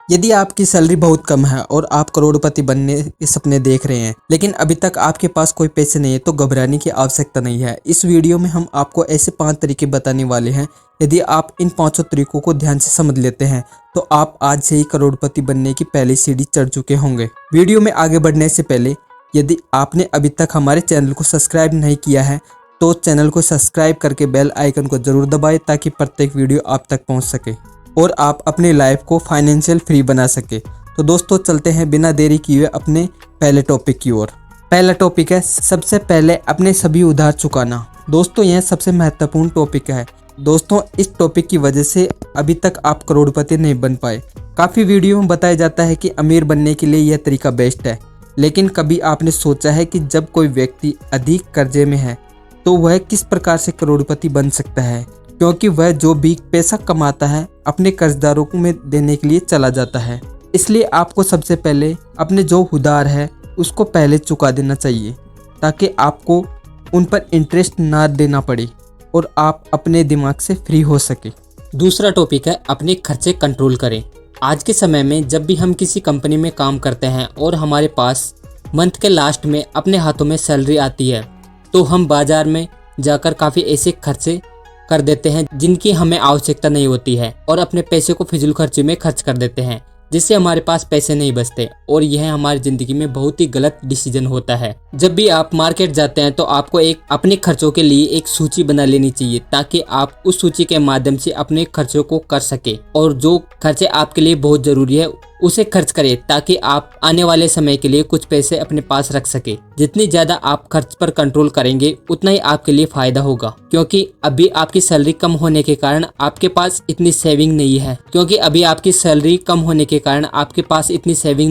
यदि आपकी सैलरी बहुत कम है और आप करोड़पति बनने के सपने देख रहे हैं लेकिन अभी तक आपके पास कोई पैसे नहीं है तो घबराने की आवश्यकता नहीं है। इस वीडियो में हम आपको ऐसे 5 तरीके बताने वाले हैं। यदि आप इन 5 तरीकों को ध्यान से समझ लेते हैं तो आप आज से ही करोड़पति बनने की पहली सीढ़ी चढ़ चुके होंगे। वीडियो में आगे बढ़ने से पहले यदि आपने अभी तक हमारे चैनल को सब्सक्राइब नहीं किया है तो चैनल को सब्सक्राइब करके बेल आइकन को जरूर दबाएं ताकि प्रत्येक वीडियो आप तक पहुंच सके और आप अपनी लाइफ को फाइनेंशियल फ्री बना सके। तो दोस्तों चलते हैं बिना देरी किए अपने पहले टॉपिक की ओर। पहला टॉपिक है सबसे पहले अपने सभी उधार चुकाना। दोस्तों यह सबसे महत्वपूर्ण टॉपिक है। दोस्तों इस टॉपिक की वजह से अभी तक आप करोड़पति नहीं बन पाए। काफ़ी वीडियो में बताया जाता है कि अमीर बनने के लिए यह तरीका बेस्ट है, लेकिन कभी आपने सोचा है कि जब कोई व्यक्ति अधिक कर्जे में है तो वह किस प्रकार से करोड़पति बन सकता है, क्योंकि वह जो भी पैसा कमाता है अपने कर्जदारों में देने के लिए चला जाता है। इसलिए आपको सबसे पहले अपने जो उधार है उसको पहले चुका देना चाहिए ताकि आपको उन पर इंटरेस्ट ना देना पड़े और आप अपने दिमाग से फ्री हो सके। दूसरा टॉपिक है अपने खर्चे कंट्रोल करें। आज के समय में जब भी हम किसी कंपनी में काम करते हैं और हमारे पास मंथ के लास्ट में अपने हाथों में सैलरी आती है तो हम बाजार में जाकर काफ़ी ऐसे खर्चे कर देते हैं जिनकी हमें आवश्यकता नहीं होती है और अपने पैसे को फिजूल खर्ची में खर्च कर देते हैं, जिससे हमारे पास पैसे नहीं बचते और यह हमारी ज़िंदगी में बहुत ही गलत डिसीजन होता है। जब भी आप मार्केट जाते हैं तो आपको एक अपने खर्चों के लिए एक सूची बना लेनी चाहिए ताकि आप उस सूची के माध्यम से अपने खर्चों को कर सके और जो खर्चे आपके लिए बहुत ज़रूरी है उसे खर्च करें ताकि आप आने वाले समय के लिए कुछ पैसे अपने पास रख सके। जितनी ज़्यादा आप खर्च पर कंट्रोल करेंगे उतना ही आपके लिए फ़ायदा होगा, क्योंकि अभी आपकी सैलरी कम होने के कारण आपके पास इतनी सेविंग नहीं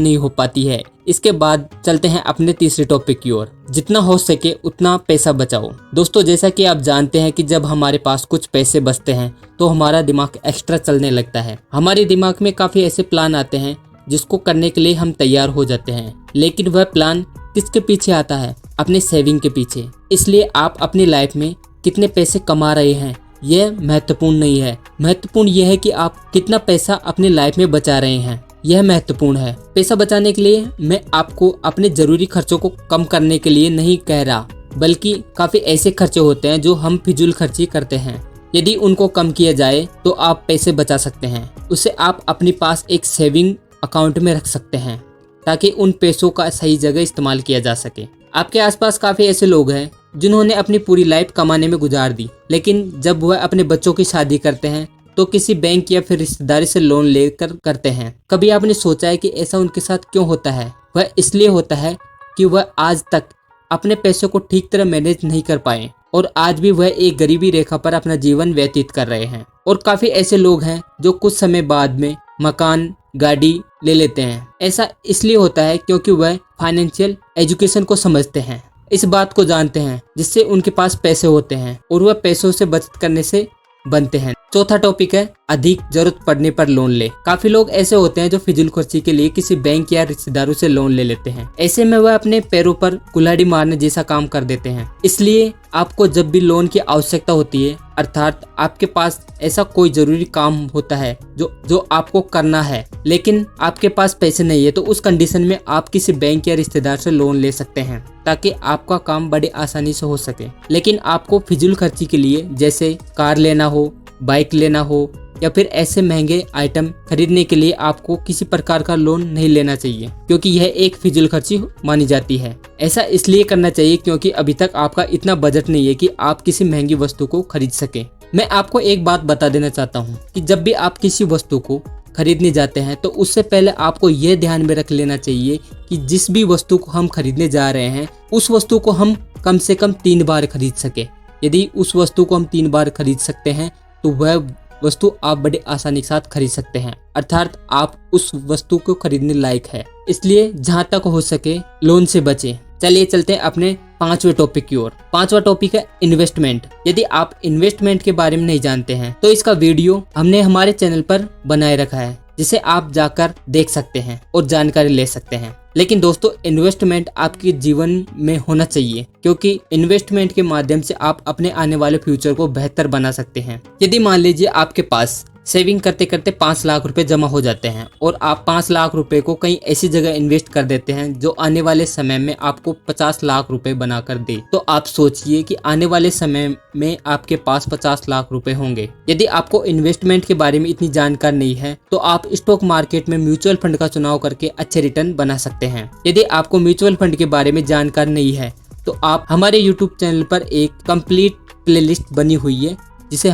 है हो पाती है। इसके बाद चलते हैं अपने तीसरे टॉपिक की ओर। जितना हो सके उतना पैसा बचाओ। दोस्तों जैसा कि आप जानते हैं कि जब हमारे पास कुछ पैसे बचते हैं तो हमारा दिमाग एक्स्ट्रा चलने लगता है। हमारे दिमाग में काफ़ी ऐसे प्लान आते हैं जिसको करने के लिए हम तैयार हो जाते हैं, लेकिन वह प्लान किसके पीछे आता है? अपने सेविंग के पीछे। इसलिए आप अपनी लाइफ में कितने पैसे कमा रहे हैं यह महत्वपूर्ण नहीं है। महत्वपूर्ण यह है कि आप कितना पैसा अपनी लाइफ में बचा रहे हैं, यह महत्वपूर्ण है। पैसा बचाने के लिए मैं आपको अपने जरूरी खर्चों को कम करने के लिए नहीं कह रहा, बल्कि काफ़ी ऐसे खर्चे होते हैं जो हम फिजूल खर्ची करते हैं। यदि उनको कम किया जाए तो आप पैसे बचा सकते हैं। उसे आप अपने पास एक सेविंग अकाउंट में रख सकते हैं ताकि उन पैसों का सही जगह इस्तेमाल किया जा सके। आपके आसपास काफ़ी ऐसे लोग हैं जिन्होंने अपनी पूरी लाइफ कमाने में गुजार दी, लेकिन जब वह अपने बच्चों की शादी करते हैं तो किसी बैंक या फिर रिश्तेदारी से लोन लेकर करते हैं। कभी आपने सोचा है कि ऐसा उनके साथ क्यों होता है? वह इसलिए होता है कि वह आज तक अपने पैसों को ठीक तरह मैनेज नहीं कर पाए और आज भी वह एक गरीबी रेखा पर अपना जीवन व्यतीत कर रहे हैं। और काफ़ी ऐसे लोग हैं जो कुछ समय बाद में मकान, गाड़ी ले लेते हैं। ऐसा इसलिए होता है क्योंकि वह फाइनेंशियल एजुकेशन को समझते हैं, इस बात को जानते हैं जिससे उनके पास पैसे होते हैं और वह पैसों से बचत करने से बनते हैं। चौथा टॉपिक है अधिक जरूरत पड़ने पर लोन ले। काफी लोग ऐसे होते हैं जो फिजूल खर्ची के लिए किसी बैंक या रिश्तेदारों से लोन ले लेते हैं। ऐसे में वह अपने पैरों पर कुल्हाड़ी मारने जैसा काम कर देते हैं। इसलिए आपको जब भी लोन की आवश्यकता होती है, अर्थात आपके पास ऐसा कोई जरूरी काम होता है जो आपको करना है लेकिन आपके पास पैसे नहीं है, तो उस कंडीशन में आप किसी बैंक या रिश्तेदार से लोन ले सकते हैं ताकि आपका काम बड़ी आसानी से हो सके। लेकिन आपको फिजूल खर्ची के लिए जैसे कार लेना हो, बाइक लेना हो या फिर ऐसे महंगे आइटम खरीदने के लिए आपको किसी प्रकार का लोन नहीं लेना चाहिए, क्योंकि यह एक फिजूल खर्ची मानी जाती है। ऐसा इसलिए करना चाहिए क्योंकि अभी तक आपका इतना बजट नहीं है कि आप किसी महंगी वस्तु को खरीद सके। मैं आपको एक बात बता देना चाहता हूँ कि जब भी आप किसी वस्तु को खरीदने जाते हैं तो उससे पहले आपको यह ध्यान में रख लेना चाहिए कि जिस भी वस्तु को हम खरीदने जा रहे हैं उस वस्तु को हम कम से कम 3 बार खरीद सके। यदि उस वस्तु को हम 3 बार खरीद सकते हैं तो वह वस्तु आप बड़े आसानी के साथ खरीद सकते हैं, अर्थात आप उस वस्तु को खरीदने लायक है। इसलिए जहां तक हो सके लोन से बचें। चलिए चलते हैं अपने 5वें टॉपिक की ओर। 5वां टॉपिक है इन्वेस्टमेंट। यदि आप इन्वेस्टमेंट के बारे में नहीं जानते हैं तो इसका वीडियो हमने हमारे चैनल पर बनाए रखा है, जिसे आप जाकर देख सकते हैं और जानकारी ले सकते हैं। लेकिन दोस्तों इन्वेस्टमेंट आपके जीवन में होना चाहिए, क्योंकि इन्वेस्टमेंट के माध्यम से आप अपने आने वाले फ्यूचर को बेहतर बना सकते हैं। यदि मान लीजिए आपके पास सेविंग करते करते 5 लाख रुपए जमा हो जाते हैं और आप 5 लाख रुपए को कहीं ऐसी जगह इन्वेस्ट कर देते हैं जो आने वाले समय में आपको 50 लाख रुपए बनाकर दे। तो आप सोचिए कि आने वाले समय में आपके पास 50 लाख रुपए होंगे। यदि आपको इन्वेस्टमेंट के बारे में इतनी जानकारी नहीं है तो आप स्टॉक मार्केट में म्यूचुअल फंड का चुनाव करके अच्छे रिटर्न बना सकते हैं। यदि आपको म्यूचुअल फंड के बारे में जानकारी नहीं है तो आप हमारे YouTube चैनल पर एक कंप्लीट प्लेलिस्ट बनी हुई है जिसे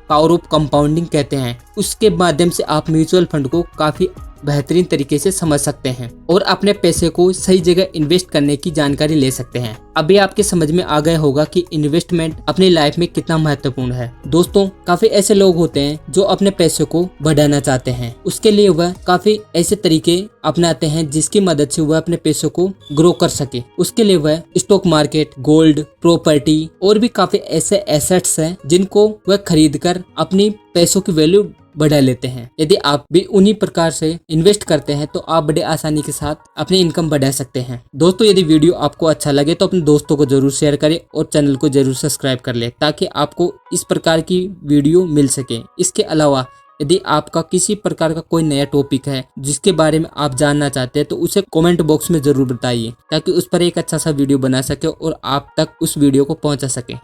पावर ऑफ कंपाउंडिंग कहते हैं। उसके माध्यम से आप म्यूचुअल फंड को काफी बेहतरीन तरीके से समझ सकते हैं और अपने पैसे को सही जगह इन्वेस्ट करने की जानकारी ले सकते हैं। अभी आपके समझ में आ गया होगा कि इन्वेस्टमेंट अपनी लाइफ में कितना महत्वपूर्ण है। दोस्तों, काफी ऐसे लोग होते हैं जो अपने पैसे को बढ़ाना चाहते हैं। उसके लिए वह काफी ऐसे तरीके अपनाते हैं जिसकी मदद से वह अपने पैसों को ग्रो कर सके। उसके लिए वह स्टॉक मार्केट, गोल्ड, प्रॉपर्टी और भी काफी ऐसे एसेट्स हैं जिनको वह खरीद कर अपनी पैसों की वैल्यू बढ़ा लेते हैं। यदि आप भी उन्हीं प्रकार से इन्वेस्ट करते हैं तो आप बड़े आसानी के साथ अपनी इनकम बढ़ा सकते हैं। दोस्तों, यदि वीडियो आपको अच्छा लगे तो अपने दोस्तों को जरूर शेयर करें और चैनल को जरूर सब्सक्राइब कर लें ताकि आपको इस प्रकार की वीडियो मिल सके। इसके अलावा यदि आपका किसी प्रकार का कोई नया टॉपिक है जिसके बारे में आप जानना चाहते हैं तो उसे कमेंट बॉक्स में जरूर बताइए ताकि उस पर एक अच्छा सा वीडियो बना सके और आप तक उस वीडियो को पहुंचा सके।